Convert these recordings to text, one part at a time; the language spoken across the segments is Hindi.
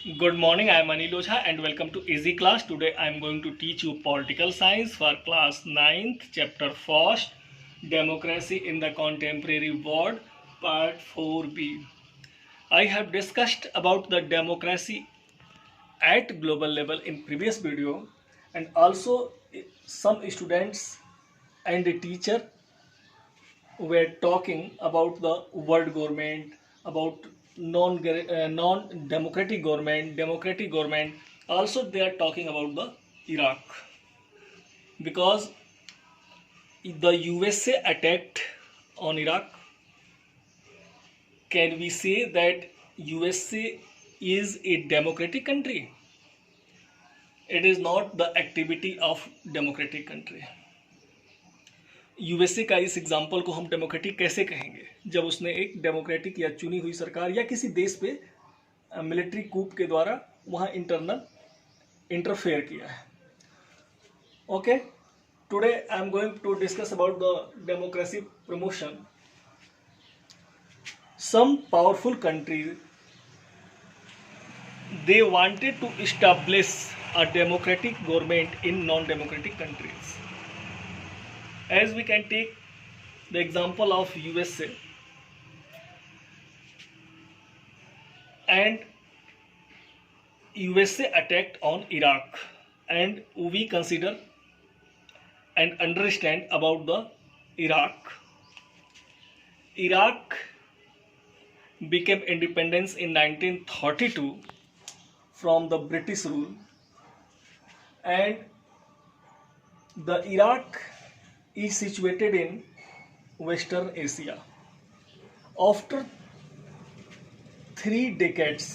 Good morning, I am Anil Ojha and welcome to Easy Class. Today I am going to teach you Political Science for class 9th, chapter 1st, Democracy in the Contemporary World, part 4b. I have discussed about the democracy at global level in previous video, and also some students and the teacher were talking about the world government, about non democratic government, democratic government. Also, they are talking about the Iraq because the USA attacked on Iraq. Can we say that USA is a democratic country? It is not the activity of democratic country. USA का इस एग्जाम्पल को हम डेमोक्रेटिक कैसे कहेंगे जब उसने एक डेमोक्रेटिक या चुनी हुई सरकार या किसी देश पे मिलिट्री कूप के द्वारा वहां इंटरनल इंटरफेयर किया है. Okay, today I am going to discuss about the democracy promotion. Some powerful countries they wanted to establish a democratic government in non-democratic countries. As we can take the example of USA, and USA attacked on Iraq, and we consider and understand about the Iraq. Iraq became independence in 1932 from the British rule, and the Iraq is situated in Western Asia. After 3 decades,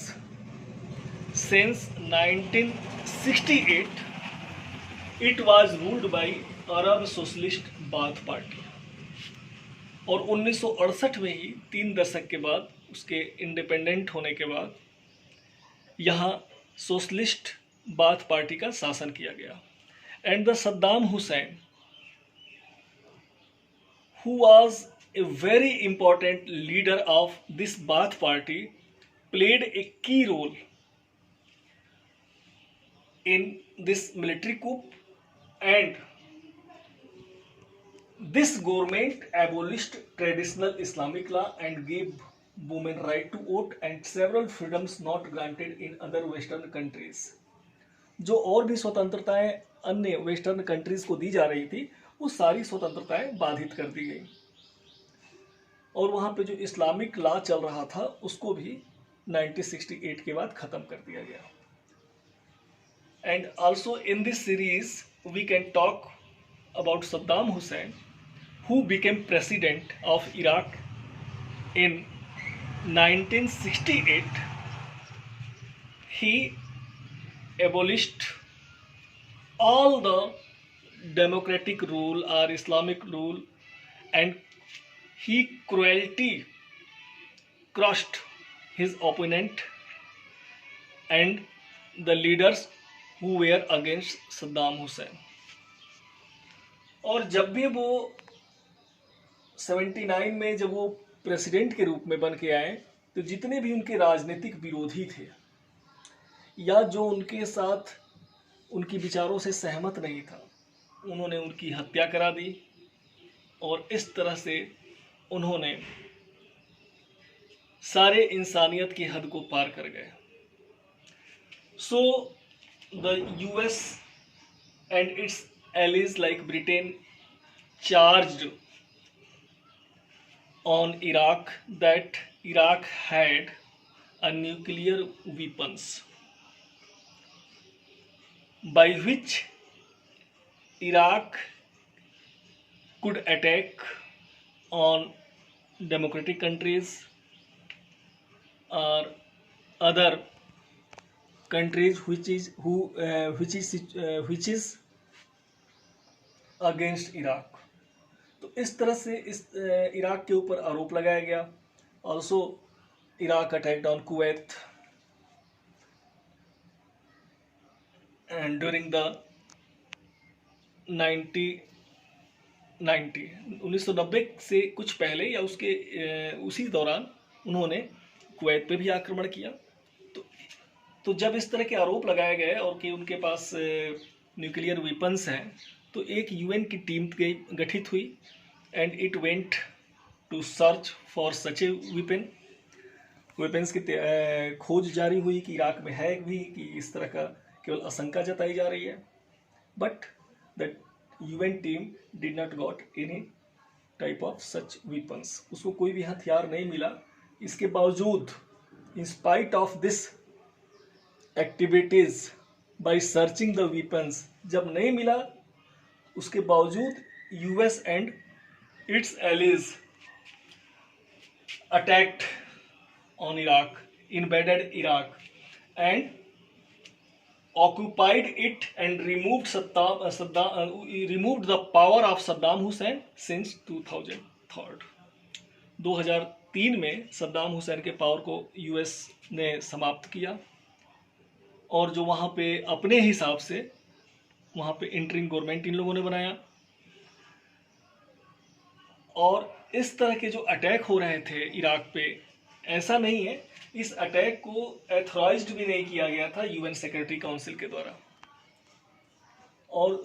since 1968, it was ruled by Arab Socialist Baath Party. और 1968 में ही 3 दशक के बाद उसके इंडिपेंडेंट होने के बाद यहाँ सोशलिस्ट बाथ पार्टी का शासन किया गया. And the Saddam Hussain, who was a very important leader of this Baath party, played a key role in this military coup, and this government abolished traditional Islamic law and gave women right to vote and several freedoms not granted in other western countries. जो और भी स्वतंत्रताएं अन्य वेस्टर्न कंट्रीज को दी जा रही थी वो सारी स्वतंत्रताएं बाधित कर दी गई, और वहां पे जो इस्लामिक लॉ चल रहा था उसको भी 1968 के बाद खत्म कर दिया गया. And also in this series we can talk about Saddam Hussein, who became president of Iraq in 1968. He abolished all the democratic rule or Islamic rule, and he cruelty crushed his opponent and the leaders who were against Saddam Hussein. और जब भी वो 79 में जब वो प्रेसिडेंट के रूप में बन के आए तो जितने भी उनके राजनीतिक विरोधी थे या जो उनके साथ उनकी विचारों से सहमत नहीं था, उन्होंने उनकी हत्या करा दी, और इस तरह से उन्होंने सारे इंसानियत की हद को पार कर गए. So the US and it's allies like Britain charged on Iraq that Iraq had a nuclear weapons by which Iraq could attack on democratic countries or other countries which is against Iraq. तो इस तरह से इस इराक के ऊपर आरोप लगाया गया. Also Iraq attacked on Kuwait and during the 1990 से कुछ पहले या उसके उसी दौरान उन्होंने कुवैत पे भी आक्रमण किया. तो तो जब इस तरह के आरोप लगाए गए और कि उनके पास न्यूक्लियर वेपन्स हैं, तो एक यूएन की टीम गठित हुई and it went to search for such a weapons की खोज जारी हुई कि इराक में है भी, कि इस तरह का केवल आशंका जताई जा रही है। But the UN team did not got any type of such weapons, उसको कोई भी हथियार नहीं मिला। इसके बावजूद in spite of this activities by searching the weapons, जब नहीं मिला उसके बावजूद US and it's allies attacked on Iraq, invaded Iraq and occupied it and removed the power of Saddam Hussein since 2003. 2003 में सद्दाम हुसैन के पावर को यूएस ने समाप्त किया और जो वहाँ पे अपने हिसाब से वहाँ पे इंटरिम गवर्नमेंट इन लोगों ने बनाया। और इस तरह के जो अटैक हो रहे थे इराक पे, ऐसा नहीं है, इस अटैक को एथोराइज्ड भी नहीं किया गया था यूएन सेक्रेटरी काउंसिल के द्वारा। और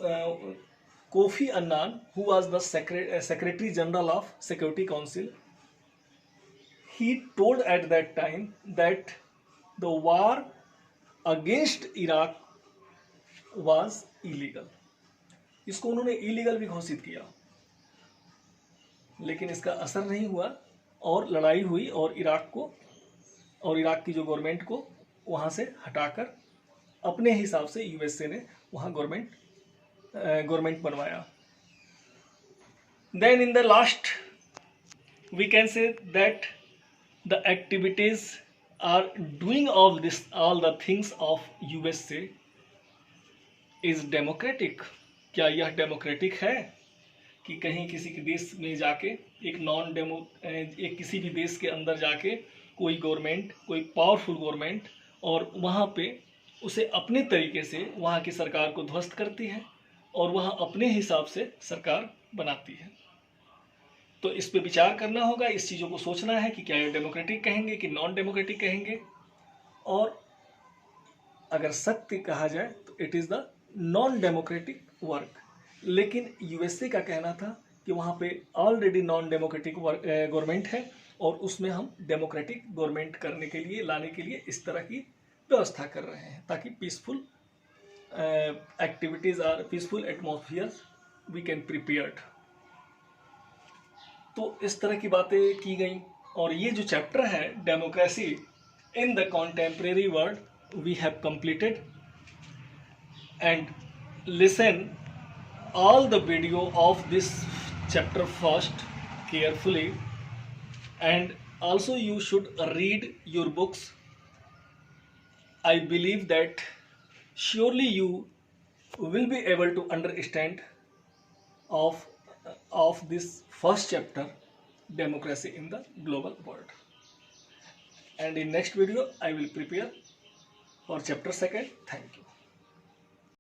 Kofi Annan, who was the secretary general of security council, he told at that time that the war against Iraq was illegal. इसको उन्होंने इलीगल भी घोषित किया, लेकिन इसका असर नहीं हुआ और लड़ाई हुई और इराक की जो गवर्नमेंट को वहाँ से हटाकर अपने हिसाब से यूएसए ने वहाँ गवर्नमेंट बनवाया। Then in the last we can say that the activities are doing all the things of USA is democratic. क्या यह डेमोक्रेटिक है कि कहीं किसी के देश में जाके एक किसी भी देश के अंदर जाके कोई गवर्नमेंट, कोई पावरफुल गवर्नमेंट, और वहाँ पे उसे अपने तरीके से वहाँ की सरकार को ध्वस्त करती है और वहाँ अपने हिसाब से सरकार बनाती है। तो इस पे विचार करना होगा, इस चीज़ों को सोचना है कि क्या ये डेमोक्रेटिक कहेंगे कि नॉन डेमोक्रेटिक कहेंगे। और अगर सत्य कहा जाए तो it is the non democratic work. लेकिन यूएसए का कहना था कि वहाँ पे ऑलरेडी नॉन डेमोक्रेटिक गवर्नमेंट है और उसमें हम डेमोक्रेटिक गवर्नमेंट लाने के लिए इस तरह की व्यवस्था कर रहे हैं ताकि पीसफुल एक्टिविटीज़ और peaceful atmosphere we can prepared. तो इस तरह की बातें की गई। और ये जो चैप्टर है democracy in the contemporary world we have completed. And listen all the video of this chapter first carefully, and also you should read your books. I believe that surely you will be able to understand of this first chapter, democracy in the global world. And in next video I will prepare for chapter second. Thank you.